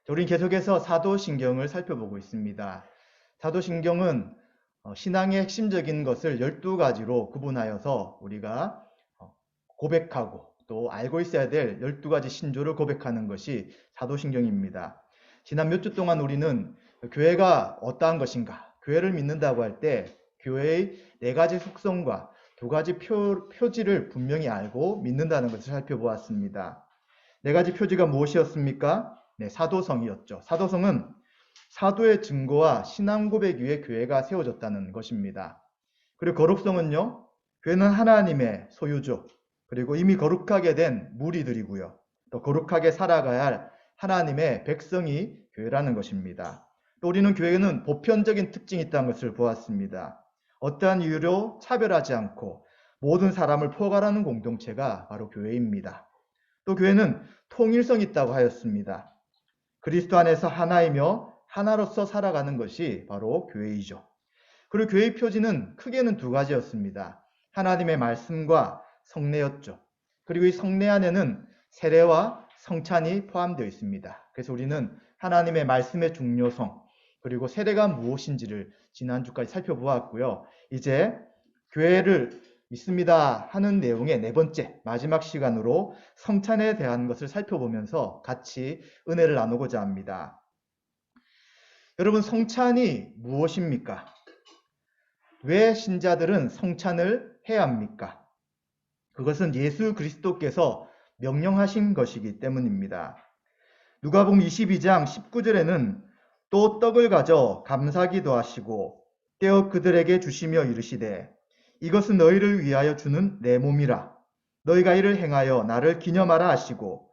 우리는 계속해서 사도신경을 살펴보고 있습니다. 사도신경은 신앙의 핵심적인 것을 12가지로 구분하여서 우리가 고백하고 또 알고 있어야 될 12가지 신조를 고백하는 것이 사도신경입니다. 지난 몇 주 동안 우리는 교회가 어떠한 것인가, 교회를 믿는다고 할 때 교회의 4가지 속성과 2가지 표지를 분명히 알고 믿는다는 것을 살펴보았습니다. 4가지 표지가 무엇이었습니까? 네, 사도성이었죠. 사도성은 사도의 증거와 신앙 고백 위에 교회가 세워졌다는 것입니다. 그리고 거룩성은요, 교회는 하나님의 소유죠. 그리고 이미 거룩하게 된 무리들이고요. 또 거룩하게 살아가야 할 하나님의 백성이 교회라는 것입니다. 또 우리는 교회는 보편적인 특징이 있다는 것을 보았습니다. 어떠한 이유로 차별하지 않고 모든 사람을 포괄하는 공동체가 바로 교회입니다. 또 교회는 통일성이 있다고 하였습니다. 그리스도 안에서 하나이며 하나로서 살아가는 것이 바로 교회이죠. 그리고 교회의 표지는 크게는 2가지였습니다. 하나님의 말씀과 성례였죠. 그리고 이 성례 안에는 세례와 성찬이 포함되어 있습니다. 그래서 우리는 하나님의 말씀의 중요성, 그리고 세례가 무엇인지를 지난주까지 살펴보았고요. 이제 교회를 믿습니다 하는 내용의 4번째 마지막 시간으로 성찬에 대한 것을 살펴보면서 같이 은혜를 나누고자 합니다. 여러분, 성찬이 무엇입니까? 왜 신자들은 성찬을 해야 합니까? 그것은 예수 그리스도께서 명령하신 것이기 때문입니다. 누가복음 22장 19절에는 또 떡을 가져 감사기도 하시고 떼어 그들에게 주시며 이르시되 이것은 너희를 위하여 주는 내 몸이라. 너희가 이를 행하여 나를 기념하라 하시고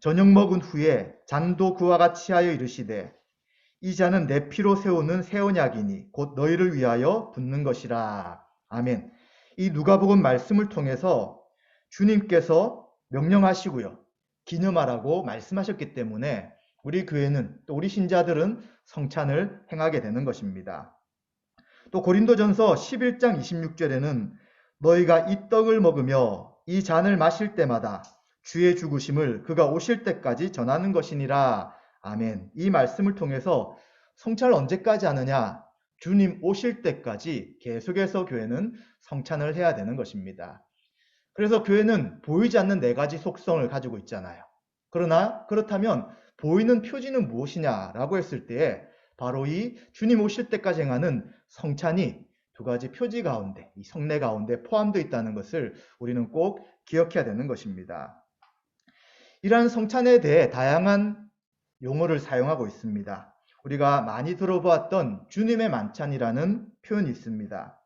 저녁 먹은 후에 잔도 그와 같이 하여 이르시되 이 잔은 내 피로 세우는 새 언약이니 곧 너희를 위하여 붓는 것이라. 아멘. 이 누가복음 말씀을 통해서 주님께서 명령하시고요, 기념하라고 말씀하셨기 때문에 우리 교회는, 또 우리 신자들은 성찬을 행하게 되는 것입니다. 또 고린도전서 11장 26절에는 너희가 이 떡을 먹으며 이 잔을 마실 때마다 주의 죽으심을 그가 오실 때까지 전하는 것이니라. 아멘. 이 말씀을 통해서 성찬을 언제까지 하느냐? 주님 오실 때까지 계속해서 교회는 성찬을 해야 되는 것입니다. 그래서 교회는 보이지 않는 4가지 속성을 가지고 있잖아요. 그러나 그렇다면 보이는 표지는 무엇이냐라고 했을 때 바로 이 주님 오실 때까지 행하는 성찬이 2가지 표지 가운데, 이 성례 가운데 포함되어 있다는 것을 우리는 꼭 기억해야 되는 것입니다. 이러한 성찬에 대해 다양한 용어를 사용하고 있습니다. 우리가 많이 들어보았던 주님의 만찬이라는 표현이 있습니다.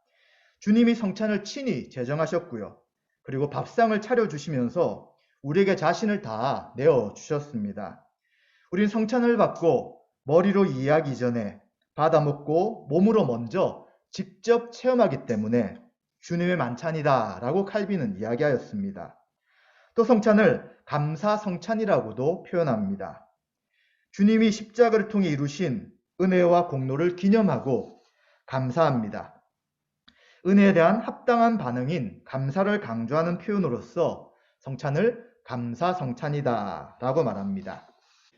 주님이 성찬을 친히 제정하셨고요. 그리고 밥상을 차려주시면서 우리에게 자신을 다 내어주셨습니다. 우린 성찬을 받고 머리로 이해하기 전에 받아먹고 몸으로 먼저 직접 체험하기 때문에 주님의 만찬이다 라고 칼빈은 이야기하였습니다. 또 성찬을 감사성찬이라고도 표현합니다. 주님이 십자가를 통해 이루신 은혜와 공로를 기념하고 감사합니다. 은혜에 대한 합당한 반응인 감사를 강조하는 표현으로서 성찬을 감사성찬이다 라고 말합니다.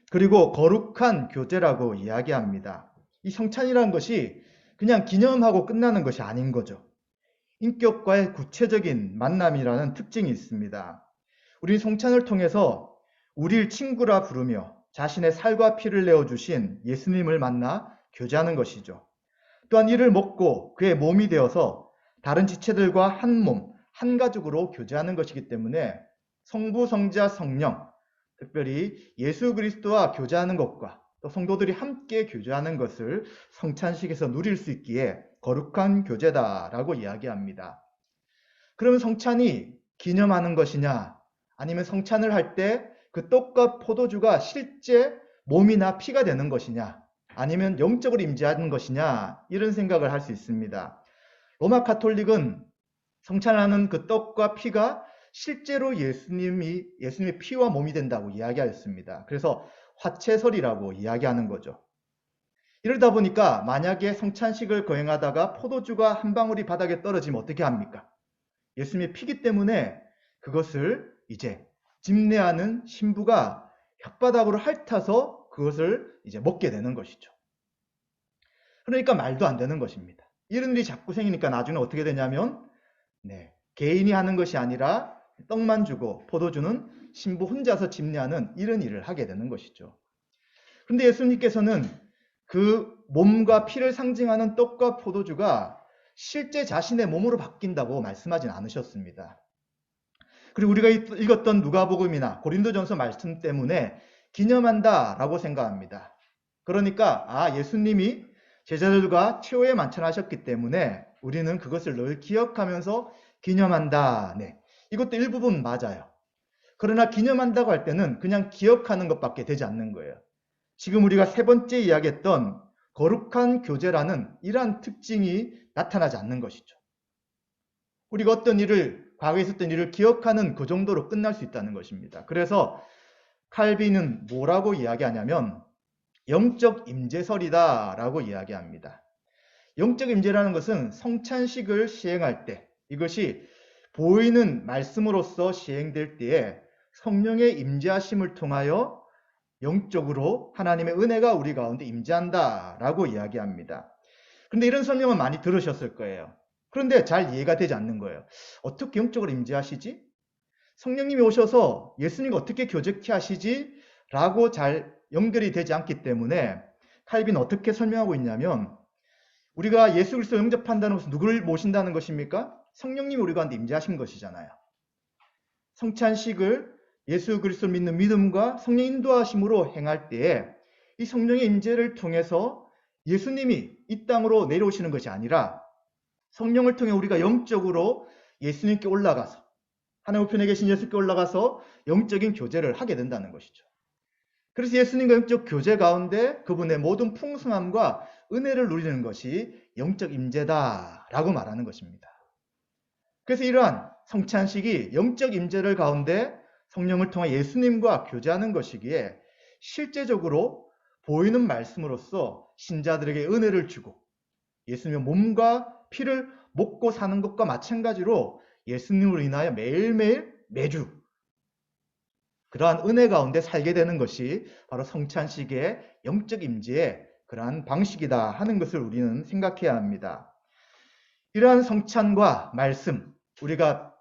그리고 거룩한 교제라고 이야기합니다. 이 성찬이라는 것이 그냥 기념하고 끝나는 것이 아닌 거죠. 인격과의 구체적인 만남이라는 특징이 있습니다. 우린 성찬을 통해서 우리를 친구라 부르며 자신의 살과 피를 내어주신 예수님을 만나 교제하는 것이죠. 또한 이를 먹고 그의 몸이 되어서 다른 지체들과 한 몸, 한 가족으로 교제하는 것이기 때문에 성부, 성자, 성령, 특별히 예수 그리스도와 교제하는 것과 또 성도들이 함께 교제하는 것을 성찬식에서 누릴 수 있기에 거룩한 교제다라고 이야기합니다. 그러면 성찬이 기념하는 것이냐, 아니면 성찬을 할 때 그 떡과 포도주가 실제 몸이나 피가 되는 것이냐, 아니면 영적으로 임재하는 것이냐, 이런 생각을 할 수 있습니다. 로마 가톨릭은 성찬하는 그 떡과 피가 실제로 예수님의 피와 몸이 된다고 이야기하였습니다. 그래서 화채설이라고 이야기하는 거죠. 이러다 보니까 만약에 성찬식을 거행하다가 포도주가 한 방울이 바닥에 떨어지면 어떻게 합니까? 예수님의 피기 때문에 그것을 이제 집례하는 신부가 혓바닥으로 핥아서 그것을 이제 먹게 되는 것이죠. 그러니까 말도 안 되는 것입니다. 이런 일이 자꾸 생기니까 나중에 어떻게 되냐면 개인이 하는 것이 아니라 떡만 주고 포도주는 신부 혼자서 집례하는 이런 일을 하게 되는 것이죠. 그런데 예수님께서는 그 몸과 피를 상징하는 떡과 포도주가 실제 자신의 몸으로 바뀐다고 말씀하진 않으셨습니다. 그리고 우리가 읽었던 누가복음이나 고린도전서 말씀 때문에 기념한다라고 생각합니다. 그러니까 예수님이 제자들과 최후에 만찬하셨기 때문에 우리는 그것을 늘 기억하면서 기념한다. 이것도 일부분 맞아요. 그러나 기념한다고 할 때는 그냥 기억하는 것밖에 되지 않는 거예요. 지금 우리가 세 번째 이야기했던 거룩한 교제라는 이러한 특징이 나타나지 않는 것이죠. 우리가 어떤 일을, 과거에 있었던 일을 기억하는 그 정도로 끝날 수 있다는 것입니다. 그래서 칼빈은 뭐라고 이야기하냐면 영적 임재설이다 라고 이야기합니다. 영적 임재라는 것은 성찬식을 시행할 때, 이것이 보이는 말씀으로서 시행될 때에 성령의 임재하심을 통하여 영적으로 하나님의 은혜가 우리 가운데 임재한다 라고 이야기합니다. 그런데 이런 설명은 많이 들으셨을 거예요. 그런데 잘 이해가 되지 않는 거예요. 어떻게 영적으로 임재하시지? 성령님이 오셔서 예수님과 어떻게 교제케 하시지? 라고 잘 연결이 되지 않기 때문에 칼빈은 어떻게 설명하고 있냐면 우리가 예수 그리스도 영접한다는 것은 누구를 모신다는 것입니까? 성령님이 우리 가운데 임재하신 것이잖아요. 성찬식을 예수 그리스도를 믿는 믿음과 성령 인도하심으로 행할 때에 이 성령의 임재를 통해서 예수님이 이 땅으로 내려오시는 것이 아니라 성령을 통해 우리가 영적으로 예수님께 올라가서 하나님 우편에 계신 예수님께 올라가서 영적인 교제를 하게 된다는 것이죠. 그래서 예수님과 영적 교제 가운데 그분의 모든 풍성함과 은혜를 누리는 것이 영적 임재다라고 말하는 것입니다. 그래서 이러한 성찬식이 영적 임재를 가운데 성령을 통해 예수님과 교제하는 것이기에 실제적으로 보이는 말씀으로써 신자들에게 은혜를 주고 예수님의 몸과 피를 먹고 사는 것과 마찬가지로 예수님으로 인하여 매일매일 매주 그러한 은혜 가운데 살게 되는 것이 바로 성찬식의 영적 임재의 그러한 방식이다 하는 것을 우리는 생각해야 합니다. 이러한 성찬과 말씀, 우리가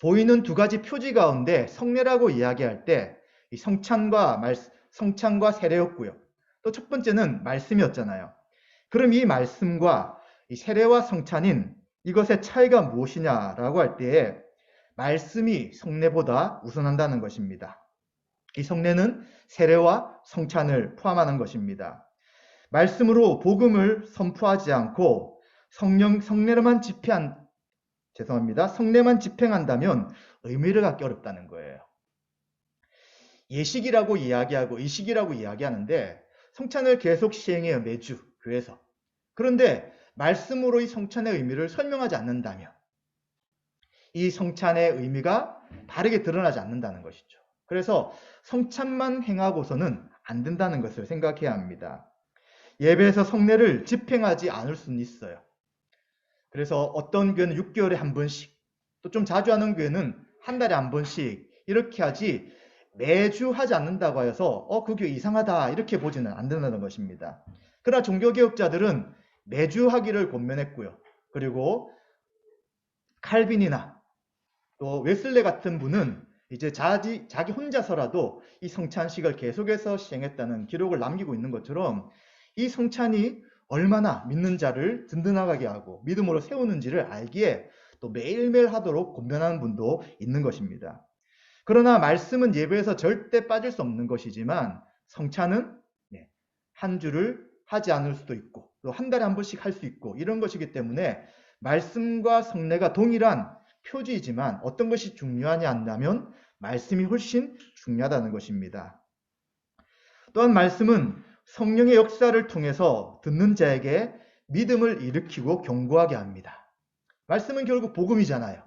보이는 두 가지 표지 가운데 성례라고 이야기할 때 이 성찬과 세례였고요. 또 첫 번째는 말씀이었잖아요. 그럼 이 말씀과 이 세례와 성찬인 이것의 차이가 무엇이냐라고 할 때에 말씀이 성례보다 우선한다는 것입니다. 이 성례는 세례와 성찬을 포함하는 것입니다. 말씀으로 복음을 선포하지 않고 성례만 집행한다면 의미를 갖기 어렵다는 거예요. 예식이라고 이야기하고 의식이라고 이야기하는데 성찬을 계속 시행해요. 매주 교회에서. 그런데 말씀으로 이 성찬의 의미를 설명하지 않는다면 이 성찬의 의미가 바르게 드러나지 않는다는 것이죠. 그래서 성찬만 행하고서는 안 된다는 것을 생각해야 합니다. 예배에서 성례를 집행하지 않을 수는 있어요. 그래서 어떤 교회는 6개월에 한 번씩, 또 좀 자주 하는 교회는 한 달에 한 번씩 이렇게 하지 매주 하지 않는다고 해서 그 교회 이상하다 이렇게 보지는 안 된다는 것입니다. 그러나 종교개혁자들은 매주 하기를 권면했고요. 그리고 칼빈이나 또 웨슬레 같은 분은 이제 자기 혼자서라도 이 성찬식을 계속해서 시행했다는 기록을 남기고 있는 것처럼 이 성찬이 얼마나 믿는 자를 든든하게 하고 믿음으로 세우는지를 알기에 또 매일매일 하도록 권면하는 분도 있는 것입니다. 그러나 말씀은 예배에서 절대 빠질 수 없는 것이지만 성찬은 한 주를 하지 않을 수도 있고 또 한 달에 한 번씩 할 수 있고 이런 것이기 때문에 말씀과 성례가 동일한 표지이지만 어떤 것이 중요하냐 한다면 말씀이 훨씬 중요하다는 것입니다. 또한 말씀은 성령의 역사를 통해서 듣는 자에게 믿음을 일으키고 견고하게 합니다. 말씀은 결국 복음이잖아요.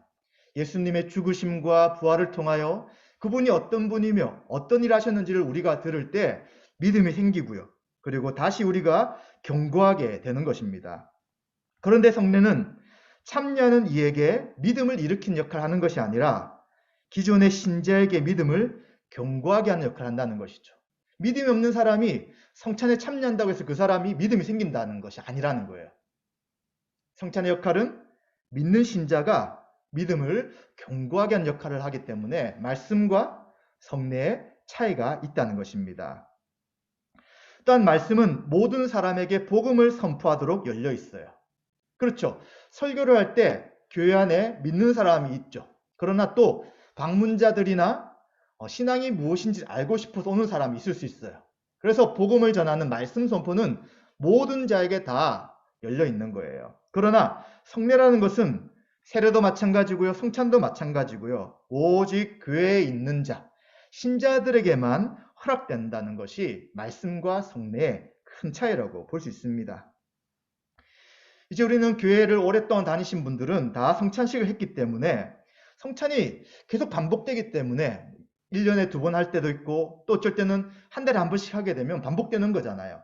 예수님의 죽으심과 부활을 통하여 그분이 어떤 분이며 어떤 일을 하셨는지를 우리가 들을 때 믿음이 생기고요. 그리고 다시 우리가 견고하게 되는 것입니다. 그런데 성례는 참여하는 이에게 믿음을 일으키는 역할을 하는 것이 아니라 기존의 신자에게 믿음을 견고하게 하는 역할을 한다는 것이죠. 믿음이 없는 사람이 성찬에 참여한다고 해서 그 사람이 믿음이 생긴다는 것이 아니라는 거예요. 성찬의 역할은 믿는 신자가 믿음을 견고하게 하는 역할을 하기 때문에 말씀과 성례의 차이가 있다는 것입니다. 또한 말씀은 모든 사람에게 복음을 선포하도록 열려 있어요. 그렇죠. 설교를 할 때 교회 안에 믿는 사람이 있죠. 그러나 또 방문자들이나 신앙이 무엇인지 알고 싶어서 오는 사람이 있을 수 있어요. 그래서 복음을 전하는 말씀 선포는 모든 자에게 다 열려 있는 거예요. 그러나 성례라는 것은 세례도 마찬가지고요. 성찬도 마찬가지고요. 오직 교회에 있는 자, 신자들에게만 허락된다는 것이 말씀과 성례의 큰 차이라고 볼 수 있습니다. 이제 우리는 교회를 오랫동안 다니신 분들은 다 성찬식을 했기 때문에 성찬이 계속 반복되기 때문에 1년에 2번 할 때도 있고 또 어쩔 때는 한 달에 한 번씩 하게 되면 반복되는 거잖아요.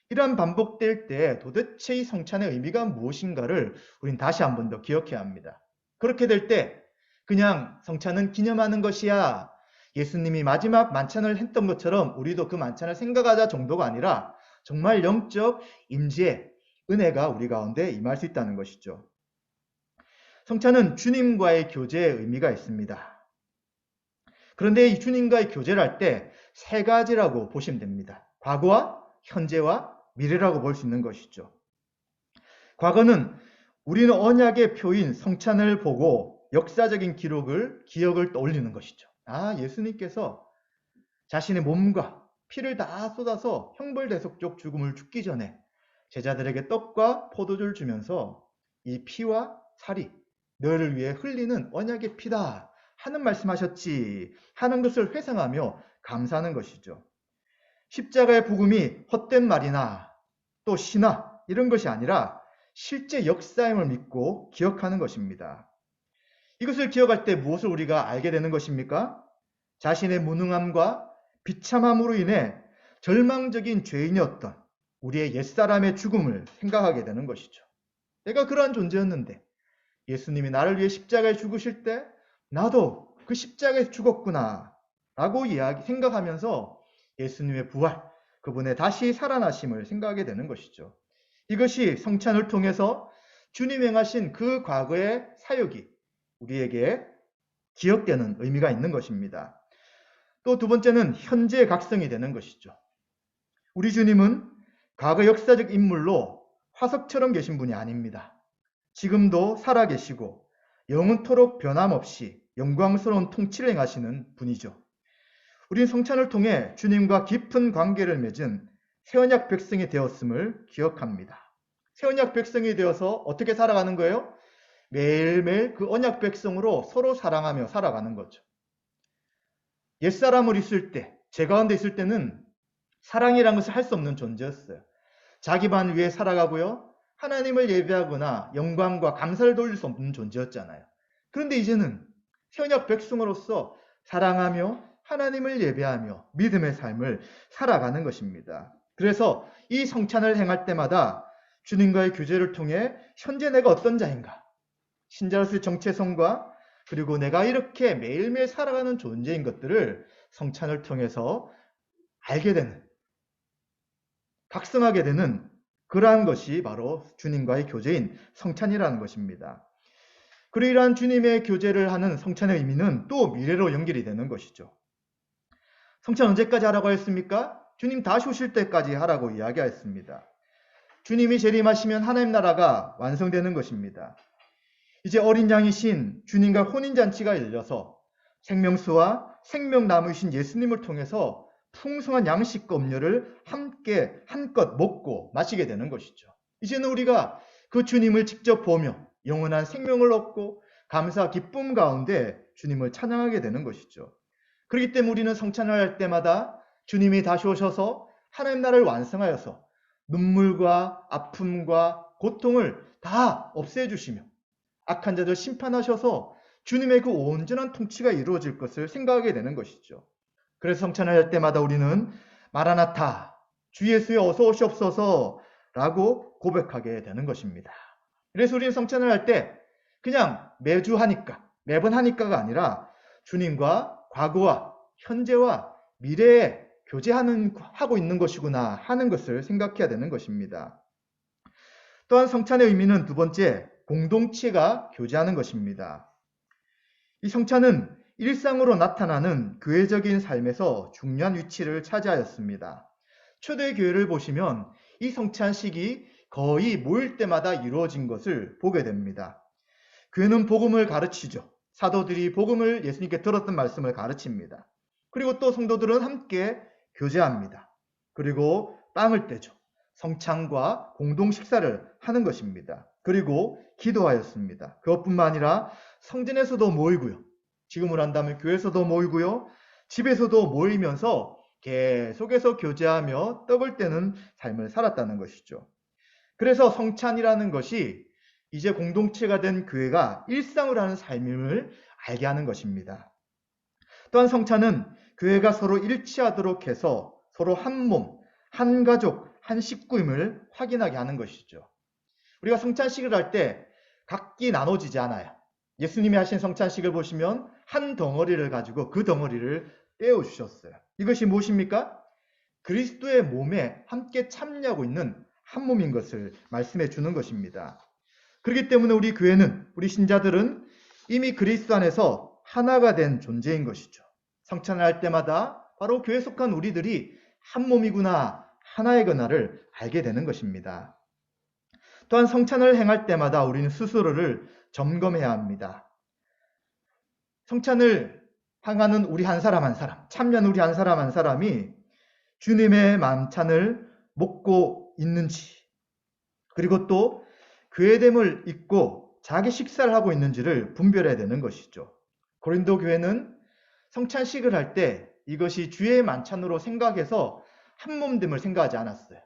이러한 반복될 때 도대체 이 성찬의 의미가 무엇인가를 우린 다시 한 번 더 기억해야 합니다. 그렇게 될 때 그냥 성찬은 기념하는 것이야. 예수님이 마지막 만찬을 했던 것처럼 우리도 그 만찬을 생각하자 정도가 아니라 정말 영적 임재, 은혜가 우리 가운데 임할 수 있다는 것이죠. 성찬은 주님과의 교제의 의미가 있습니다. 그런데 이 주님과의 교제를 할 때 세 가지라고 보시면 됩니다. 과거와 현재와 미래라고 볼 수 있는 것이죠. 과거는 우리는 언약의 표인 성찬을 보고 역사적인 기억을 떠올리는 것이죠. 예수님께서 자신의 몸과 피를 다 쏟아서 형벌대속적 죽음을 죽기 전에 제자들에게 떡과 포도주를 주면서 이 피와 살이 너희를 위해 흘리는 언약의 피다 하는 말씀하셨지 하는 것을 회상하며 감사하는 것이죠. 십자가의 복음이 헛된 말이나 또 신화 이런 것이 아니라 실제 역사임을 믿고 기억하는 것입니다. 이것을 기억할 때 무엇을 우리가 알게 되는 것입니까? 자신의 무능함과 비참함으로 인해 절망적인 죄인이었던 우리의 옛사람의 죽음을 생각하게 되는 것이죠. 내가 그러한 존재였는데 예수님이 나를 위해 십자가에 죽으실 때 나도 그 십자가에 죽었구나 라고 생각하면서 예수님의 부활, 그분의 다시 살아나심을 생각하게 되는 것이죠. 이것이 성찬을 통해서 주님 행하신 그 과거의 사역이 우리에게 기억되는 의미가 있는 것입니다. 또 두 번째는 현재의 각성이 되는 것이죠. 우리 주님은 과거 역사적 인물로 화석처럼 계신 분이 아닙니다. 지금도 살아계시고 영원토록 변함없이 영광스러운 통치를 행하시는 분이죠. 우린 성찬을 통해 주님과 깊은 관계를 맺은 새언약 백성이 되었음을 기억합니다. 새언약 백성이 되어서 어떻게 살아가는 거예요? 매일매일 그 언약 백성으로 서로 사랑하며 살아가는 거죠. 옛사람을 있을 때, 제 가운데 있을 때는 사랑이라는 것을 할 수 없는 존재였어요. 자기만 위해 살아가고요. 하나님을 예배하거나 영광과 감사를 돌릴 수 없는 존재였잖아요. 그런데 이제는 새언약 백성으로서 사랑하며 하나님을 예배하며 믿음의 삶을 살아가는 것입니다. 그래서 이 성찬을 행할 때마다 주님과의 교제를 통해 현재 내가 어떤 자인가, 신자로서의 정체성과 그리고 내가 이렇게 매일매일 살아가는 존재인 것들을 성찬을 통해서 알게 되는, 각성하게 되는 그러한 것이 바로 주님과의 교제인 성찬이라는 것입니다. 그리고 이러한 주님의 교제를 하는 성찬의 의미는 또 미래로 연결이 되는 것이죠. 성찬 언제까지 하라고 했습니까? 주님 다시 오실 때까지 하라고 이야기했습니다. 주님이 재림하시면 하나님 나라가 완성되는 것입니다. 이제 어린 양이신 주님과 혼인잔치가 열려서 생명수와 생명나무이신 예수님을 통해서 풍성한 양식과 음료를 함께 한껏 먹고 마시게 되는 것이죠. 이제는 우리가 그 주님을 직접 보며 영원한 생명을 얻고 감사 기쁨 가운데 주님을 찬양하게 되는 것이죠. 그렇기 때문에 우리는 성찬을 할 때마다 주님이 다시 오셔서 하나님 나라를 완성하여서 눈물과 아픔과 고통을 다 없애주시며 악한 자들 심판하셔서 주님의 그 온전한 통치가 이루어질 것을 생각하게 되는 것이죠. 그래서 성찬을 할 때마다 우리는 마라나타, 주 예수여 어서 오시옵소서 라고 고백하게 되는 것입니다. 그래서 우리는 성찬을 할 때 그냥 매주 하니까, 매번 하니까가 아니라 주님과 과거와 현재와 미래의 하고 있는 것이구나 하는 것을 생각해야 되는 것입니다. 또한 성찬의 의미는 두 번째, 공동체가 교제하는 것입니다. 이 성찬은 일상으로 나타나는 교회적인 삶에서 중요한 위치를 차지하였습니다. 초대 교회를 보시면 이 성찬식이 거의 모일 때마다 이루어진 것을 보게 됩니다. 교회는 복음을 가르치죠. 사도들이 복음을 예수님께 들었던 말씀을 가르칩니다. 그리고 또 성도들은 함께 교제합니다. 그리고 빵을 떼죠. 성찬과 공동 식사를 하는 것입니다. 그리고 기도하였습니다. 그것뿐만 아니라 성전에서도 모이고요. 지금으로 한다면 교회에서도 모이고요. 집에서도 모이면서 계속해서 교제하며 떡을 떼는 삶을 살았다는 것이죠. 그래서 성찬이라는 것이 이제 공동체가 된 교회가 일상을 하는 삶임을 알게 하는 것입니다. 또한 성찬은 교회가 서로 일치하도록 해서 서로 한 몸, 한 가족, 한 식구임을 확인하게 하는 것이죠. 우리가 성찬식을 할 때 각기 나눠지지 않아요. 예수님이 하신 성찬식을 보시면 한 덩어리를 가지고 그 덩어리를 떼어주셨어요. 이것이 무엇입니까? 그리스도의 몸에 함께 참여하고 있는 한 몸인 것을 말씀해 주는 것입니다. 그렇기 때문에 우리 교회는, 우리 신자들은 이미 그리스도 안에서 하나가 된 존재인 것이죠. 성찬을 할 때마다 바로 교회에 속한 우리들이 한 몸이구나, 하나의 거나를 알게 되는 것입니다. 또한 성찬을 행할 때마다 우리는 스스로를 점검해야 합니다. 성찬을 행하는 우리 한 사람 한 사람, 참여하는 우리 한 사람 한 사람이 주님의 만찬을 먹고 있는지, 그리고 또 교회됨을 잊고 자기 식사를 하고 있는지를 분별해야 되는 것이죠. 고린도 교회는 성찬식을 할 때 이것이 주의 만찬으로 생각해서 한 몸됨을 생각하지 않았어요.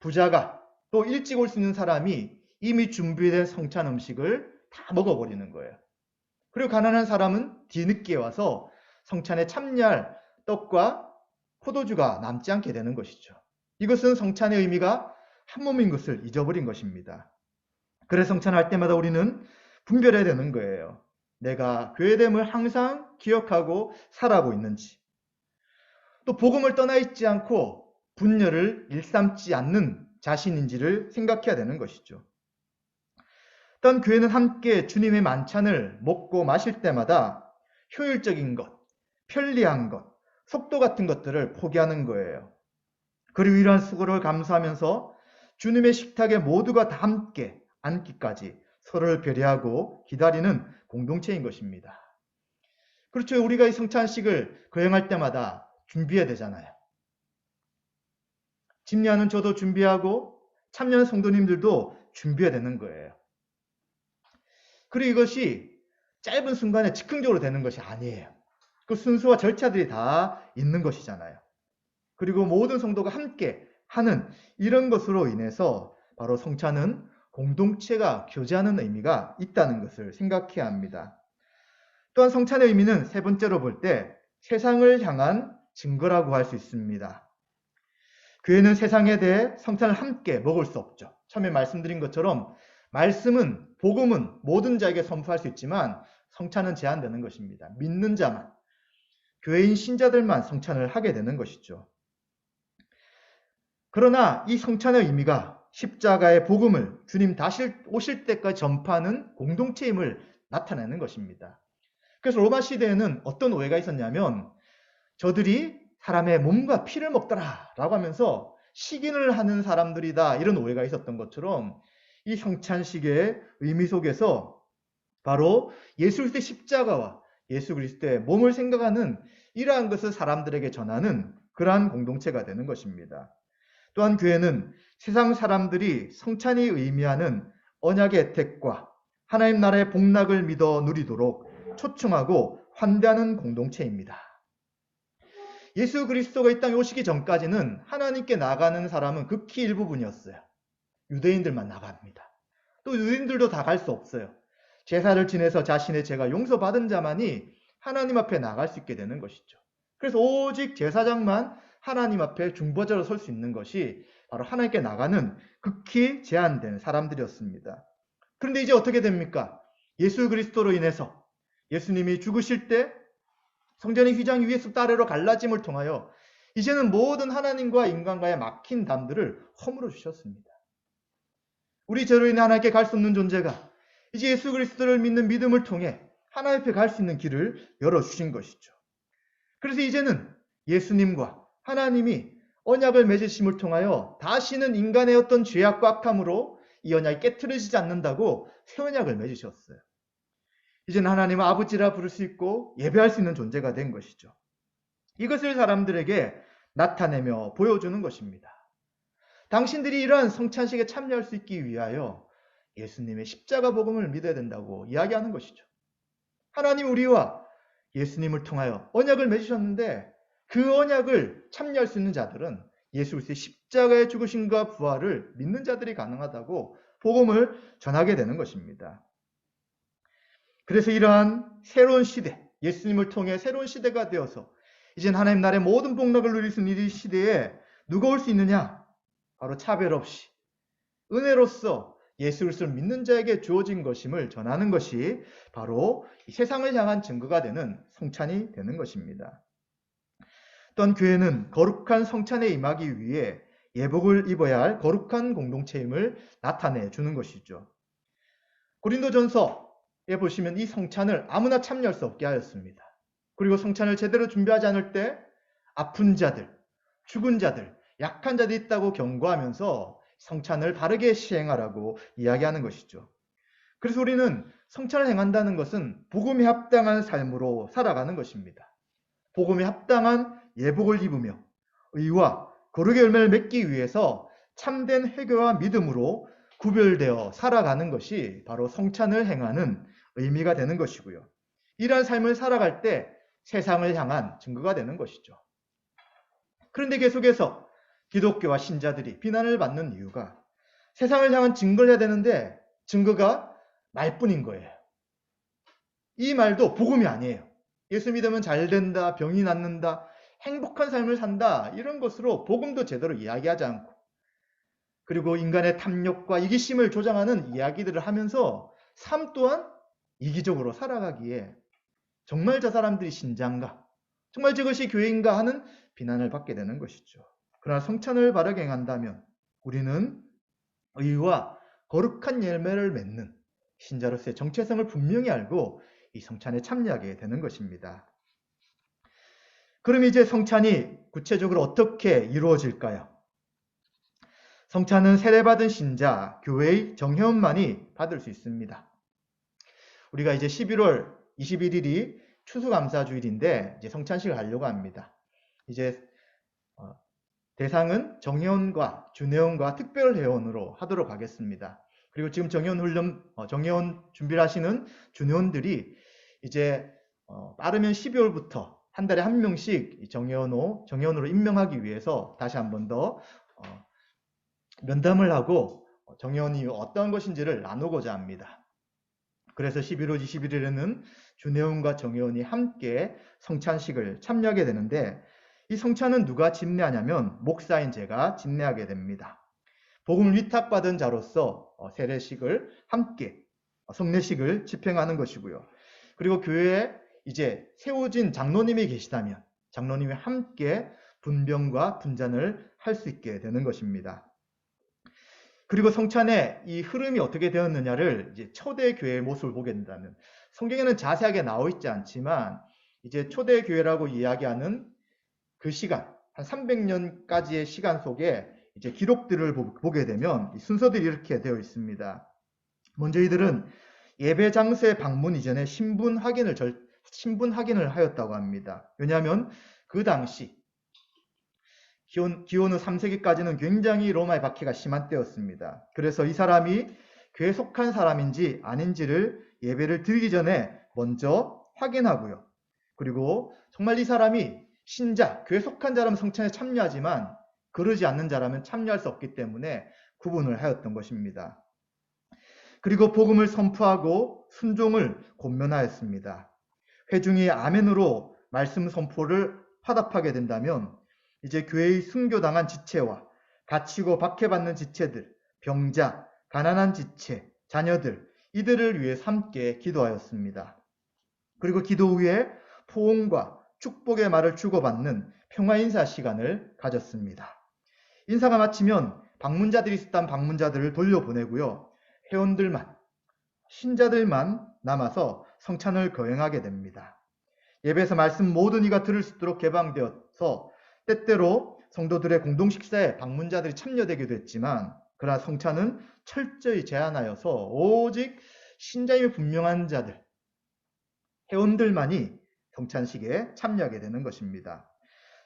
부자가 또 일찍 올 수 있는 사람이 이미 준비된 성찬 음식을 다 먹어버리는 거예요. 그리고 가난한 사람은 뒤늦게 와서 성찬에 참여할 떡과 포도주가 남지 않게 되는 것이죠. 이것은 성찬의 의미가 한 몸인 것을 잊어버린 것입니다. 그래서 성찬할 때마다 우리는 분별해야 되는 거예요. 내가 교회됨을 항상 기억하고 살아가고 있는지, 또 복음을 떠나 있지 않고 분열을 일삼지 않는 자신인지를 생각해야 되는 것이죠. 또한 교회는 함께 주님의 만찬을 먹고 마실 때마다 효율적인 것, 편리한 것, 속도 같은 것들을 포기하는 거예요. 그리고 이러한 수고를 감수하면서 주님의 식탁에 모두가 다 함께 앉기까지 서로를 배려하고 기다리는 공동체인 것입니다. 그렇죠. 우리가 이 성찬식을 거행할 때마다 준비해야 되잖아요. 집례하는 저도 준비하고 참여하는 성도님들도 준비해야 되는 거예요. 그리고 이것이 짧은 순간에 즉흥적으로 되는 것이 아니에요. 그 순서와 절차들이 다 있는 것이잖아요. 그리고 모든 성도가 함께 하는 이런 것으로 인해서 바로 성찬은 공동체가 교제하는 의미가 있다는 것을 생각해야 합니다. 또한 성찬의 의미는 세 번째로 볼 때 세상을 향한 증거라고 할 수 있습니다. 교회는 세상에 대해 성찬을 함께 먹을 수 없죠. 처음에 말씀드린 것처럼 말씀은, 복음은 모든 자에게 선포할 수 있지만 성찬은 제한되는 것입니다. 믿는 자만, 교회인 신자들만 성찬을 하게 되는 것이죠. 그러나 이 성찬의 의미가 십자가의 복음을 주님 다시 오실 때까지 전파하는 공동체임을 나타내는 것입니다. 그래서 로마 시대에는 어떤 오해가 있었냐면 저들이 사람의 몸과 피를 먹더라 라고 하면서 식인을 하는 사람들이다, 이런 오해가 있었던 것처럼 이 성찬식의 의미 속에서 바로 예수 그리스도의 십자가와 예수 그리스도의 몸을 생각하는 이러한 것을 사람들에게 전하는 그러한 공동체가 되는 것입니다. 또한 교회는 세상 사람들이 성찬이 의미하는 언약의 혜택과 하나님 나라의 복락을 믿어 누리도록 초청하고 환대하는 공동체입니다. 예수 그리스도가 이 땅에 오시기 전까지는 하나님께 나가는 사람은 극히 일부분이었어요. 유대인들만 나갑니다. 또 유대인들도 다 갈 수 없어요. 제사를 지내서 자신의 죄가 용서받은 자만이 하나님 앞에 나갈 수 있게 되는 것이죠. 그래서 오직 제사장만 하나님 앞에 중보자로 설 수 있는 것이 바로 하나님께 나가는 극히 제한된 사람들이었습니다. 그런데 이제 어떻게 됩니까? 예수 그리스도로 인해서 예수님이 죽으실 때 성전의 휘장 위에서 아래로 갈라짐을 통하여 이제는 모든 하나님과 인간과의 막힌 담들을 허물어 주셨습니다. 우리 죄로 인해 하나님께 갈 수 없는 존재가 이제 예수 그리스도를 믿는 믿음을 통해 하나님 앞에 갈 수 있는 길을 열어주신 것이죠. 그래서 이제는 예수님과 하나님이 언약을 맺으심을 통하여 다시는 인간의 어떤 죄악과 악함으로 이 언약이 깨트려지지 않는다고 새 언약을 맺으셨어요. 이제는 하나님을 아버지라 부를 수 있고 예배할 수 있는 존재가 된 것이죠. 이것을 사람들에게 나타내며 보여주는 것입니다. 당신들이 이러한 성찬식에 참여할 수 있기 위하여 예수님의 십자가 복음을 믿어야 된다고 이야기하는 것이죠. 하나님 우리와 예수님을 통하여 언약을 맺으셨는데 그 언약을 참여할 수 있는 자들은 예수 그리스도의 십자가의 죽으심과 부활을 믿는 자들이 가능하다고 복음을 전하게 되는 것입니다. 그래서 이러한 새로운 시대, 예수님을 통해 새로운 시대가 되어서 이젠 하나님 나라의 모든 복락을 누릴 수 있는 이 시대에 누가 올 수 있느냐? 바로 차별 없이 은혜로서 예수 그리스도를 믿는 자에게 주어진 것임을 전하는 것이 바로 세상을 향한 증거가 되는 성찬이 되는 것입니다. 또한 교회는 거룩한 성찬에 임하기 위해 예복을 입어야 할 거룩한 공동체임을 나타내 주는 것이죠. 고린도전서에 보시면 이 성찬을 아무나 참여할 수 없게 하였습니다. 그리고 성찬을 제대로 준비하지 않을 때 아픈 자들, 죽은 자들, 약한 자들이 있다고 경고하면서 성찬을 바르게 시행하라고 이야기하는 것이죠. 그래서 우리는 성찬을 행한다는 것은 복음에 합당한 삶으로 살아가는 것입니다. 복음에 합당한 예복을 입으며 의와 거룩의 열매를 맺기 위해서 참된 회개와 믿음으로 구별되어 살아가는 것이 바로 성찬을 행하는 의미가 되는 것이고요. 이러한 삶을 살아갈 때 세상을 향한 증거가 되는 것이죠. 그런데 계속해서 기독교와 신자들이 비난을 받는 이유가 세상을 향한 증거를 해야 되는데 증거가 말뿐인 거예요. 이 말도 복음이 아니에요. 예수 믿으면 잘 된다, 병이 낫는다, 행복한 삶을 산다 이런 것으로 복음도 제대로 이야기하지 않고 그리고 인간의 탐욕과 이기심을 조장하는 이야기들을 하면서 삶 또한 이기적으로 살아가기에 정말 저 사람들이 신자인가? 정말 저것이 교회인가 하는 비난을 받게 되는 것이죠. 그러나 성찬을 바르게 행한다면 우리는 의와 거룩한 열매를 맺는 신자로서의 정체성을 분명히 알고 이 성찬에 참여하게 되는 것입니다. 그럼 이제 성찬이 구체적으로 어떻게 이루어질까요? 성찬은 세례받은 신자, 교회의 정회원만이 받을 수 있습니다. 우리가 이제 11월 21일이 추수감사주일인데 이제 성찬식을 하려고 합니다. 이제 대상은 정회원과 준회원과 특별회원으로 하도록 하겠습니다. 그리고 지금 정회원 훈련, 정회원 준비를 하시는 준회원들이 이제 빠르면 12월부터 한 달에 한 명씩 정회원으로 임명하기 위해서 다시 한 번 더 면담을 하고 정회원이 어떠한 것인지를 나누고자 합니다. 그래서 11월 21일에는 준회원과 정회원이 함께 성찬식을 참여하게 되는데 이 성찬은 누가 집례하냐면 목사인 제가 집례하게 됩니다. 복음을 위탁받은 자로서 세례식을 함께 성례식을 집행하는 것이고요. 그리고 교회에 이제 세워진 장로님이 계시다면 장로님이 함께 분병과 분잔을 할 수 있게 되는 것입니다. 그리고 성찬의 이 흐름이 어떻게 되었느냐를 이제 초대 교회의 모습을 보게 된다면 성경에는 자세하게 나와 있지 않지만 이제 초대 교회라고 이야기하는 그 시간 한 300년까지의 시간 속에 이제 기록들을 보게 되면 순서들이 이렇게 되어 있습니다. 먼저 이들은 예배 장소의 방문 이전에 신분 확인을 하였다고 합니다. 왜냐하면 그 당시 기원 후 3세기까지는 굉장히 로마의 박해가 심한 때였습니다. 그래서 이 사람이 교회에 속한 사람인지 아닌지를 예배를 드리기 전에 먼저 확인하고요. 그리고 정말 이 사람이 신자, 교회에 속한 자라면 성찬에 참여하지만 그러지 않는 자라면 참여할 수 없기 때문에 구분을 하였던 것입니다. 그리고 복음을 선포하고 순종을 권면하였습니다. 회중이 아멘으로 말씀 선포를 화답하게 된다면 이제 교회의 순교당한 지체와 갇히고 박해받는 지체들, 병자, 가난한 지체, 자녀들 이들을 위해 함께 기도하였습니다. 그리고 기도 후에 포옹과 축복의 말을 주고받는 평화 인사 시간을 가졌습니다. 인사가 마치면 방문자들이 있었던 방문자들을 돌려보내고요. 회원들만, 신자들만 남아서 성찬을 거행하게 됩니다. 예배에서 말씀 모든 이가 들을 수 있도록 개방되어서 때때로 성도들의 공동 식사에 방문자들이 참여되기도 했지만, 그러나 성찬은 철저히 제한하여서 오직 신자임이 분명한 자들, 회원들만이 성찬식에 참여하게 되는 것입니다.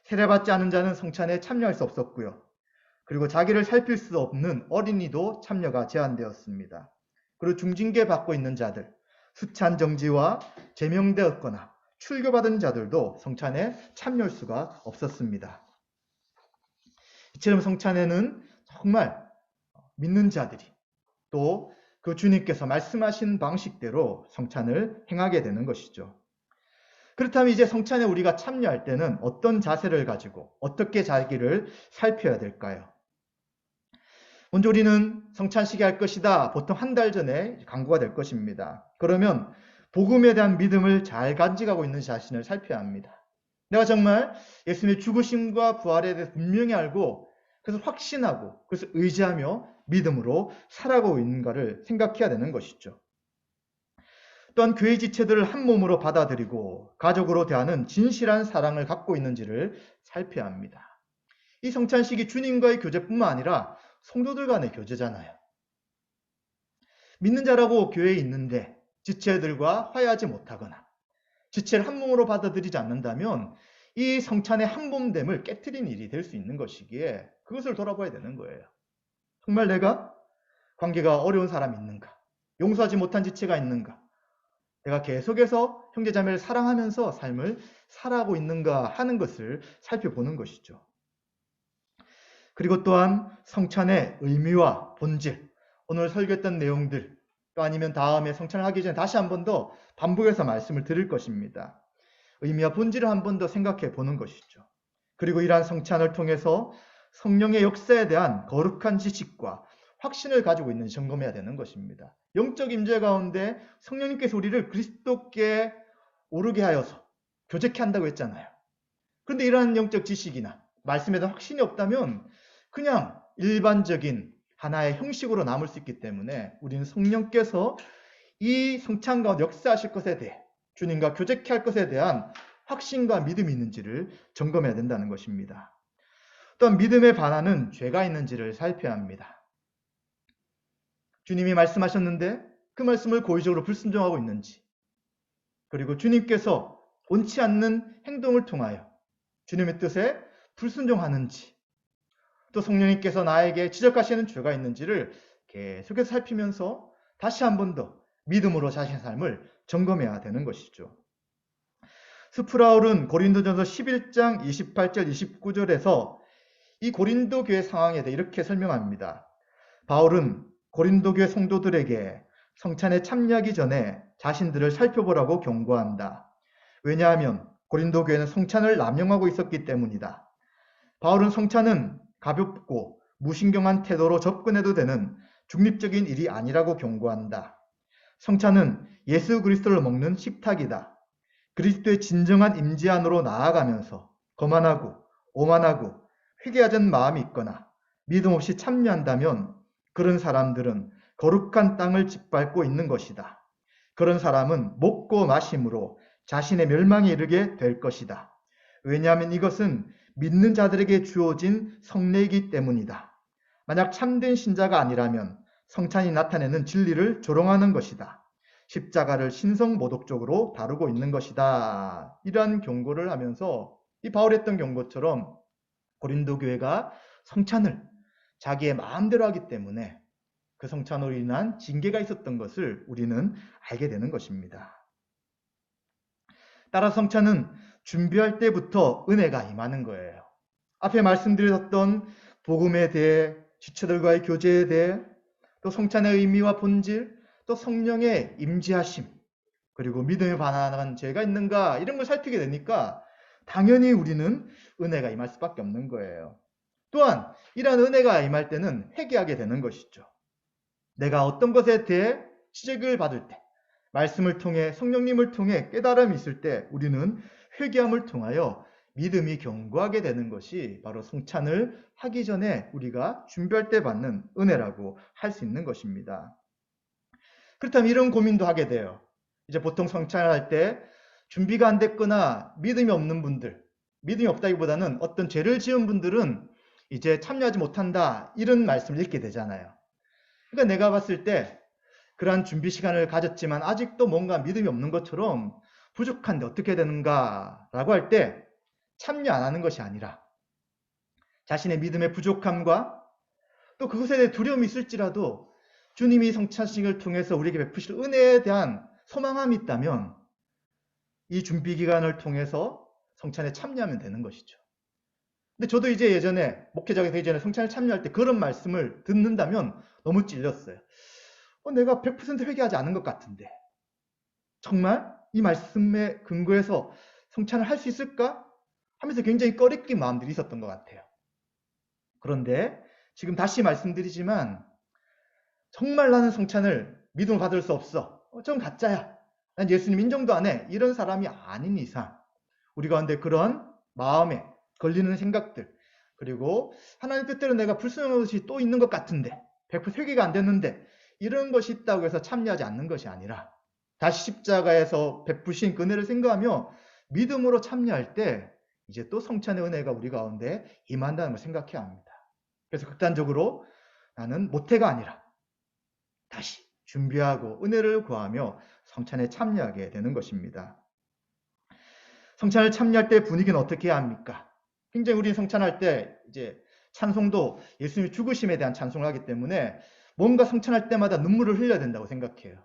세례받지 않은 자는 성찬에 참여할 수 없었고요. 그리고 자기를 살필 수 없는 어린이도 참여가 제한되었습니다. 그리고 중징계 받고 있는 자들, 수찬 정지와 제명되었거나 출교받은 자들도 성찬에 참여할 수가 없었습니다. 이처럼 성찬에는 정말 믿는 자들이 또 그 주님께서 말씀하신 방식대로 성찬을 행하게 되는 것이죠. 그렇다면 이제 성찬에 우리가 참여할 때는 어떤 자세를 가지고 어떻게 자기를 살펴야 될까요? 먼저 우리는 성찬식에 할 것이다. 보통 한 달 전에 강구가 될 것입니다. 그러면 복음에 대한 믿음을 잘 간직하고 있는 자신을 살펴야 합니다. 내가 정말 예수님의 죽으심과 부활에 대해서 분명히 알고 그래서 확신하고 그래서 의지하며 믿음으로 살아가고 있는가를 생각해야 되는 것이죠. 또한 교회 지체들을 한 몸으로 받아들이고 가족으로 대하는 진실한 사랑을 갖고 있는지를 살펴야 합니다. 이 성찬식이 주님과의 교제뿐만 아니라 성도들 간의 교제잖아요. 믿는 자라고 교회에 있는데 지체들과 화해하지 못하거나 지체를 한 몸으로 받아들이지 않는다면 이 성찬의 한 몸됨을 깨트린 일이 될 수 있는 것이기에 그것을 돌아봐야 되는 거예요. 정말 내가 관계가 어려운 사람이 있는가? 용서하지 못한 지체가 있는가? 내가 계속해서 형제자매를 사랑하면서 삶을 살아가고 있는가 하는 것을 살펴보는 것이죠. 그리고 또한 성찬의 의미와 본질, 오늘 설교했던 내용들, 또 아니면 다음에 성찬을 하기 전에 다시 한 번 더 반복해서 말씀을 드릴 것입니다. 의미와 본질을 한 번 더 생각해 보는 것이죠. 그리고 이러한 성찬을 통해서 성령의 역사에 대한 거룩한 지식과 확신을 가지고 있는지 점검해야 되는 것입니다. 영적 임재 가운데 성령님께서 우리를 그리스도께 오르게 하여서 교제케 한다고 했잖아요. 그런데 이러한 영적 지식이나 말씀에 대한 확신이 없다면 그냥 일반적인 하나의 형식으로 남을 수 있기 때문에 우리는 성령께서 이 성찬 가운데 역사하실 것에 대해 주님과 교제케 할 것에 대한 확신과 믿음이 있는지를 점검해야 된다는 것입니다. 또한 믿음에 반하는 죄가 있는지를 살펴야 합니다. 주님이 말씀하셨는데 그 말씀을 고의적으로 불순종하고 있는지, 그리고 주님께서 원치 않는 행동을 통하여 주님의 뜻에 불순종하는지, 또 성령님께서 나에게 지적하시는 죄가 있는지를 계속해서 살피면서 다시 한 번 더 믿음으로 자신의 삶을 점검해야 되는 것이죠. 스프라울은 고린도전서 11장 28절 29절에서 이 고린도 교회 상황에 대해 이렇게 설명합니다. 바울은 고린도 교회 성도들에게 성찬에 참여하기 전에 자신들을 살펴보라고 경고한다. 왜냐하면 고린도 교회는 성찬을 남용하고 있었기 때문이다. 바울은 성찬은 가볍고 무신경한 태도로 접근해도 되는 중립적인 일이 아니라고 경고한다. 성찬은 예수 그리스도를 먹는 식탁이다. 그리스도의 진정한 임재 안으로 나아가면서 거만하고 오만하고 회개하자는 마음이 있거나 믿음 없이 참여한다면 그런 사람들은 거룩한 땅을 짓밟고 있는 것이다. 그런 사람은 먹고 마심으로 자신의 멸망에 이르게 될 것이다. 왜냐하면 이것은 믿는 자들에게 주어진 성례이기 때문이다. 만약 참된 신자가 아니라면 성찬이 나타내는 진리를 조롱하는 것이다. 십자가를 신성모독적으로 다루고 있는 것이다. 이러한 경고를 하면서 이 바울이 했던 경고처럼 고린도 교회가 성찬을 자기의 마음대로 하기 때문에 그 성찬으로 인한 징계가 있었던 것을 우리는 알게 되는 것입니다. 따라 성찬은 준비할 때부터 은혜가 임하는 거예요. 앞에 말씀드렸던 복음에 대해, 지체들과의 교제에 대해, 또 성찬의 의미와 본질, 또 성령의 임재하심, 그리고 믿음에 반하는 죄가 있는가 이런 걸 살피게 되니까 당연히 우리는 은혜가 임할 수밖에 없는 거예요. 또한 이러한 은혜가 임할 때는 회개하게 되는 것이죠. 내가 어떤 것에 대해 지적을 받을 때, 말씀을 통해 성령님을 통해 깨달음이 있을 때 우리는 회개함을 통하여 믿음이 견고하게 되는 것이 바로 성찬을 하기 전에 우리가 준비할 때 받는 은혜라고 할 수 있는 것입니다. 그렇다면 이런 고민도 하게 돼요. 이제 보통 성찬을 할 때 준비가 안 됐거나 믿음이 없는 분들, 믿음이 없다기보다는 어떤 죄를 지은 분들은 이제 참여하지 못한다, 이런 말씀을 읽게 되잖아요. 그러니까 내가 봤을 때 그러한 준비 시간을 가졌지만 아직도 뭔가 믿음이 없는 것처럼 부족한데 어떻게 되는가 라고 할 때 참여 안 하는 것이 아니라 자신의 믿음의 부족함과 또 그것에 대해 두려움이 있을지라도 주님이 성찬식을 통해서 우리에게 베푸실 은혜에 대한 소망함이 있다면 이 준비 기간을 통해서 성찬에 참여하면 되는 것이죠. 근데 저도 이제 예전에 목회자가 되기 전에 성찬에 참여할 때 그런 말씀을 듣는다면 너무 찔렸어요. 내가 100% 회개하지 않은 것 같은데 정말 이 말씀에 근거해서 성찬을 할 수 있을까? 하면서 굉장히 꺼리낀 마음들이 있었던 것 같아요. 그런데 지금 다시 말씀드리지만 정말 나는 성찬을 믿음으로 받을 수 없어. 좀 가짜야. 난 예수님 인정도 안 해. 이런 사람이 아닌 이상 우리 가운데 그런 마음에 걸리는 생각들, 그리고 하나님 뜻대로 내가 불순종한 것이 또 있는 것 같은데 100% 회개가 안 됐는데 이런 것이 있다고 해서 참여하지 않는 것이 아니라 다시 십자가에서 베푸신 그 은혜를 생각하며 믿음으로 참여할 때 이제 또 성찬의 은혜가 우리 가운데 임한다는 걸 생각해야 합니다. 그래서 극단적으로 나는 모태가 아니라 다시 준비하고 은혜를 구하며 성찬에 참여하게 되는 것입니다. 성찬을 참여할 때 분위기는 어떻게 해야 합니까? 굉장히 우리 성찬할 때 이제 찬송도 예수님의 죽으심에 대한 찬송을 하기 때문에 뭔가 성찬할 때마다 눈물을 흘려야 된다고 생각해요.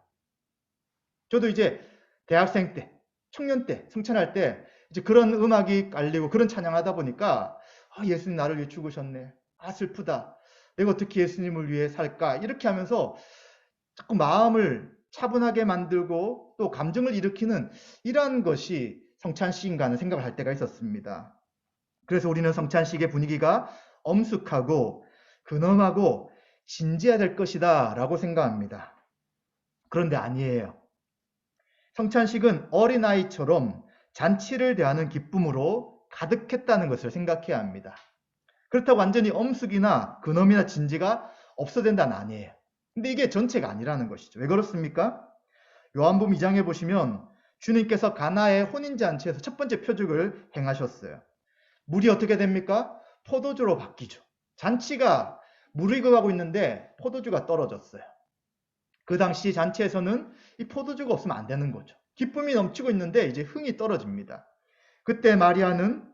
저도 이제 대학생 때, 청년 때 성찬할 때 이제 그런 음악이 깔리고 그런 찬양하다 보니까 예수님 나를 위해 죽으셨네. 슬프다. 내가 어떻게 예수님을 위해 살까? 이렇게 하면서 자꾸 마음을 차분하게 만들고 또 감정을 일으키는 이러한 것이 성찬식인가 하는 생각을 할 때가 있었습니다. 그래서 우리는 성찬식의 분위기가 엄숙하고 근엄하고 진지해야 될 것이다 라고 생각합니다. 그런데 아니에요. 성찬식은 어린아이처럼 잔치를 대하는 기쁨으로 가득했다는 것을 생각해야 합니다. 그렇다고 완전히 엄숙이나 근엄이나 진지가 없어야 된다는 아니에요. 근데 이게 전체가 아니라는 것이죠. 왜 그렇습니까? 요한복음 2장에 보시면 주님께서 가나의 혼인잔치에서 첫 번째 표적을 행하셨어요. 물이 어떻게 됩니까? 포도주로 바뀌죠. 잔치가 물을 익어가고 있는데 포도주가 떨어졌어요. 그 당시 잔치에서는 이 포도주가 없으면 안 되는 거죠. 기쁨이 넘치고 있는데 이제 흥이 떨어집니다. 그때 마리아는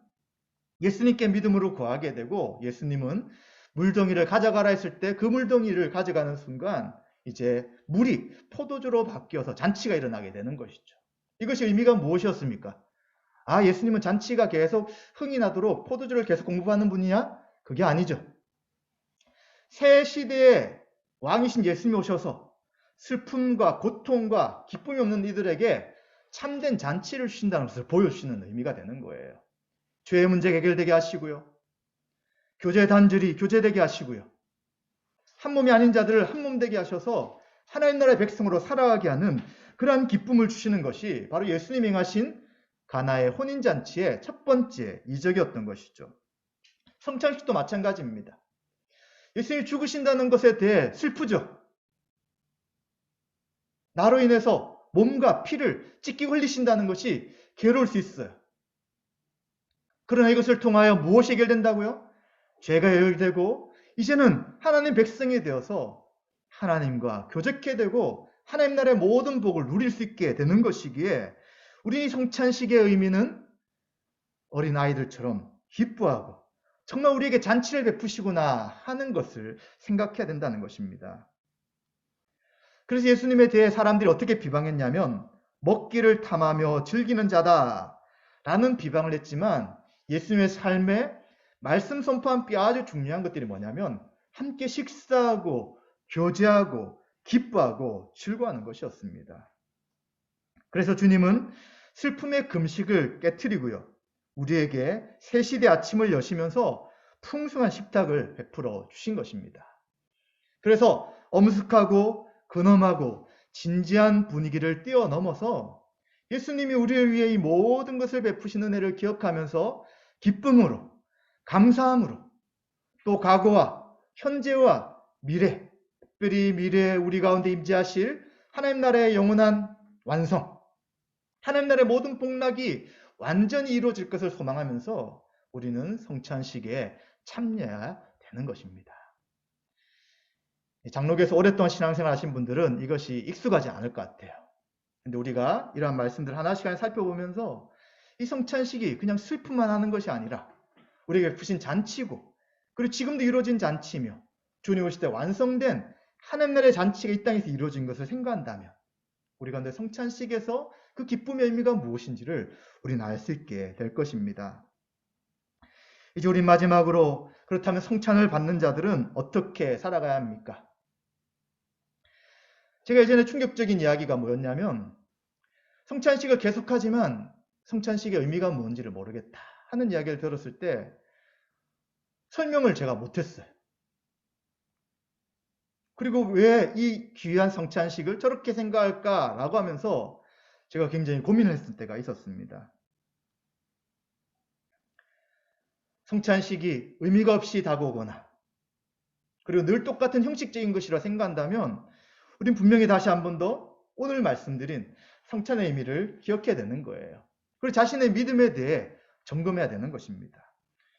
예수님께 믿음으로 구하게 되고 예수님은 물동이를 가져가라 했을 때 그 물동이를 가져가는 순간 이제 물이 포도주로 바뀌어서 잔치가 일어나게 되는 것이죠. 이것이 의미가 무엇이었습니까? 예수님은 잔치가 계속 흥이 나도록 포도주를 계속 공급하는 분이냐? 그게 아니죠. 새 시대에 왕이신 예수님이 오셔서 슬픔과 고통과 기쁨이 없는 이들에게 참된 잔치를 주신다는 것을 보여주시는 의미가 되는 거예요. 죄의 문제 해결되게 하시고요. 교제 단절이 교제되게 하시고요. 한 몸이 아닌 자들을 한 몸 되게 하셔서 하나님 나라의 백성으로 살아가게 하는 그러한 기쁨을 주시는 것이 바로 예수님이 행하신 가나의 혼인잔치의 첫 번째 이적이었던 것이죠. 성찬식도 마찬가지입니다. 예수님이 죽으신다는 것에 대해 슬프죠. 나로 인해서 몸과 피를 찢기고 흘리신다는 것이 괴로울 수 있어요. 그러나 이것을 통하여 무엇이 해결된다고요? 죄가 해결되고 이제는 하나님 백성이 되어서 하나님과 교제케 되고 하나님 나라의 모든 복을 누릴 수 있게 되는 것이기에 우리 성찬식의 의미는 어린아이들처럼 기뻐하고 정말 우리에게 잔치를 베푸시구나 하는 것을 생각해야 된다는 것입니다. 그래서 예수님에 대해 사람들이 어떻게 비방했냐면 먹기를 탐하며 즐기는 자다 라는 비방을 했지만 예수님의 삶에 말씀 선포한 아주 중요한 것들이 뭐냐면 함께 식사하고 교제하고 기뻐하고 즐거워하는 것이었습니다. 그래서 주님은 슬픔의 금식을 깨트리고요. 우리에게 새 시대 아침을 여시면서 풍성한 식탁을 베풀어 주신 것입니다. 그래서 엄숙하고 근엄하고 진지한 분위기를 뛰어넘어서 예수님이 우리를 위해 이 모든 것을 베푸신 은혜를 기억하면서 기쁨으로, 감사함으로, 또 과거와 현재와 미래, 특별히 미래에 우리 가운데 임재하실 하나님 나라의 영원한 완성, 하나님 나라의 모든 복락이 완전히 이루어질 것을 소망하면서 우리는 성찬식에 참여해야 되는 것입니다. 장로교에서 오랫동안 신앙생활 하신 분들은 이것이 익숙하지 않을 것 같아요. 근데 우리가 이러한 말씀들 하나씩 살펴보면서 이 성찬식이 그냥 슬픔만 하는 것이 아니라 우리에게 베푸신 잔치고, 그리고 지금도 이루어진 잔치며 주님 오실 때 완성된 하나님 나라의 잔치가 이 땅에서 이루어진 것을 생각한다면 우리 가운데 성찬식에서 그 기쁨의 의미가 무엇인지를 우리는 알 수 있게 될 것입니다. 이제 우리 마지막으로, 그렇다면 성찬을 받는 자들은 어떻게 살아가야 합니까? 제가 예전에 충격적인 이야기가 뭐였냐면, 성찬식을 계속하지만 성찬식의 의미가 뭔지를 모르겠다 하는 이야기를 들었을 때 설명을 제가 못했어요. 그리고 왜 이 귀한 성찬식을 저렇게 생각할까라고 하면서 제가 굉장히 고민을 했을 때가 있었습니다. 성찬식이 의미가 없이 다가오거나 그리고 늘 똑같은 형식적인 것이라 생각한다면 우린 분명히 다시 한 번 더 오늘 말씀드린 성찬의 의미를 기억해야 되는 거예요. 그리고 자신의 믿음에 대해 점검해야 되는 것입니다.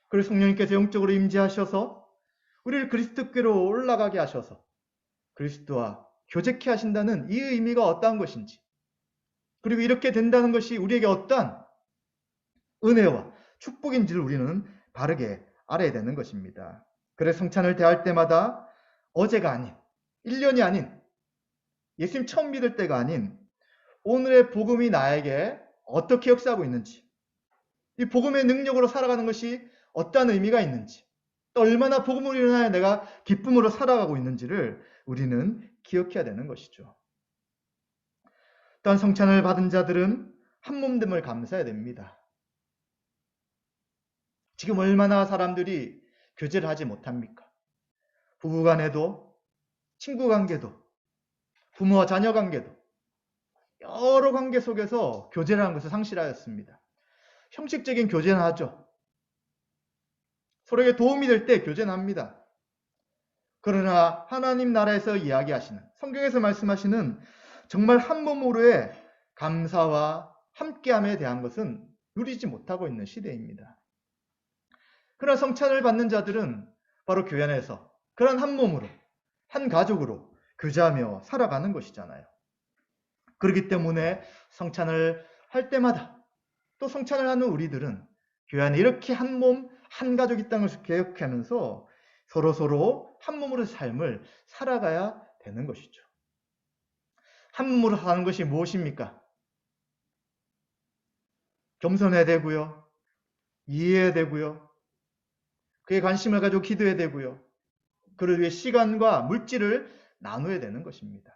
그리고 성령님께서 영적으로 임재하셔서 우리를 그리스도께로 올라가게 하셔서 그리스도와 교제케 하신다는 이 의미가 어떠한 것인지, 그리고 이렇게 된다는 것이 우리에게 어떠한 은혜와 축복인지를 우리는 바르게 알아야 되는 것입니다. 그래서 성찬을 대할 때마다 어제가 아닌, 1년이 아닌, 예수님 처음 믿을 때가 아닌 오늘의 복음이 나에게 어떻게 역사하고 있는지, 이 복음의 능력으로 살아가는 것이 어떠한 의미가 있는지, 또 얼마나 복음으로 인하여 내가 기쁨으로 살아가고 있는지를 우리는 기억해야 되는 것이죠. 또한 성찬을 받은 자들은 한 몸됨을 감사해야 됩니다. 지금 얼마나 사람들이 교제를 하지 못합니까? 부부간에도, 친구관계도, 부모와 자녀관계도 여러 관계 속에서 교제라는 것을 상실하였습니다. 형식적인 교제는 하죠. 서로에게 도움이 될 때 교제는 합니다. 그러나 하나님 나라에서 이야기하시는, 성경에서 말씀하시는 정말 한 몸으로의 감사와 함께함에 대한 것은 누리지 못하고 있는 시대입니다. 그러나 성찬을 받는 자들은 바로 교회 안에서 그런 한 몸으로, 한 가족으로 교제하며 살아가는 것이잖아요. 그렇기 때문에 성찬을 할 때마다, 또 성찬을 하는 우리들은 교회 안에 이렇게 한 몸, 한 가족이 있다는 것을 기억하면서 서로 한 몸으로 삶을 살아가야 되는 것이죠. 한 몸으로 사는 것이 무엇입니까? 겸손해야 되고요. 이해해야 되고요. 그에 관심을 가지고 기도해야 되고요. 그를 위해 시간과 물질을 나눠야 되는 것입니다.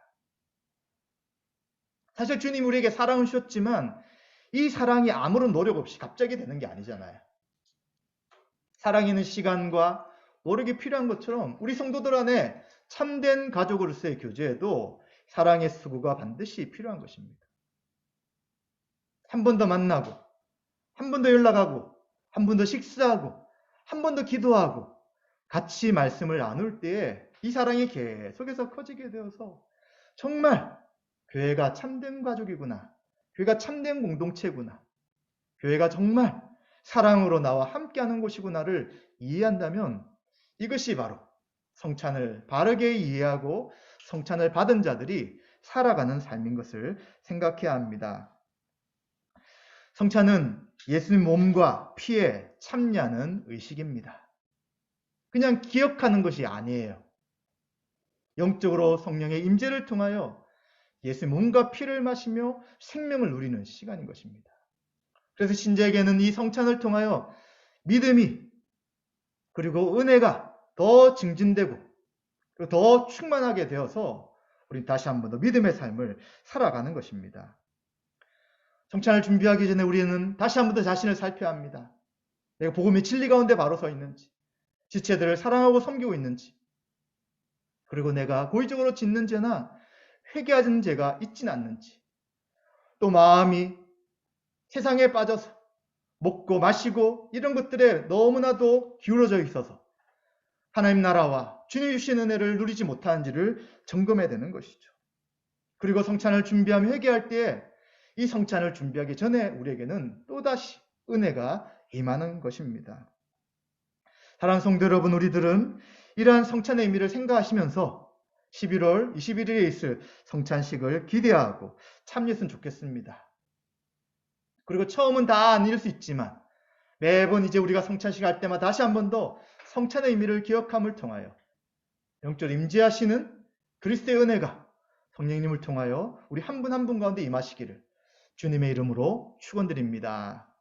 사실 주님 우리에게 사랑을 주셨지만 이 사랑이 아무런 노력 없이 갑자기 되는 게 아니잖아요. 사랑에는 시간과 노력이 필요한 것처럼 우리 성도들 안에 참된 가족으로서의 교제에도 사랑의 수고가 반드시 필요한 것입니다. 한 번 더 만나고, 한 번 더 연락하고, 한 번 더 식사하고, 한 번 더 기도하고, 같이 말씀을 나눌 때에 이 사랑이 계속해서 커지게 되어서 정말 교회가 참된 가족이구나, 교회가 참된 공동체구나, 교회가 정말 사랑으로 나와 함께하는 곳이구나를 이해한다면 이것이 바로 성찬을 바르게 이해하고 성찬을 받은 자들이 살아가는 삶인 것을 생각해야 합니다. 성찬은 예수님 몸과 피에 참여하는 의식입니다. 그냥 기억하는 것이 아니에요. 영적으로 성령의 임재를 통하여 예수님 몸과 피를 마시며 생명을 누리는 시간인 것입니다. 그래서 신자에게는 이 성찬을 통하여 믿음이 그리고 은혜가 더 증진되고 그리고 더 충만하게 되어서 우리 다시 한 번 더 믿음의 삶을 살아가는 것입니다. 성찬을 준비하기 전에 우리는 다시 한 번 더 자신을 살펴야 합니다. 내가 복음의 진리 가운데 바로 서 있는지, 지체들을 사랑하고 섬기고 있는지, 그리고 내가 고의적으로 짓는 죄나 회개하는 죄가 있진 않는지, 또 마음이 세상에 빠져서 먹고 마시고 이런 것들에 너무나도 기울어져 있어서 하나님 나라와 주님 주신 은혜를 누리지 못하는지를 점검해야 되는 것이죠. 그리고 성찬을 준비하며 회개할 때에 이 성찬을 준비하기 전에 우리에게는 또다시 은혜가 임하는 것입니다. 사랑하는 성도 여러분, 우리들은 이러한 성찬의 의미를 생각하시면서 11월 21일에 있을 성찬식을 기대하고 참여했으면 좋겠습니다. 그리고 처음은 다 아닐 수 있지만 매번 이제 우리가 성찬식 할 때마다 다시 한 번 더 성찬의 의미를 기억함을 통하여 영적으로 임재하시는 그리스도의 은혜가 성령님을 통하여 우리 한 분 한 분 가운데 임하시기를 주님의 이름으로 축원드립니다.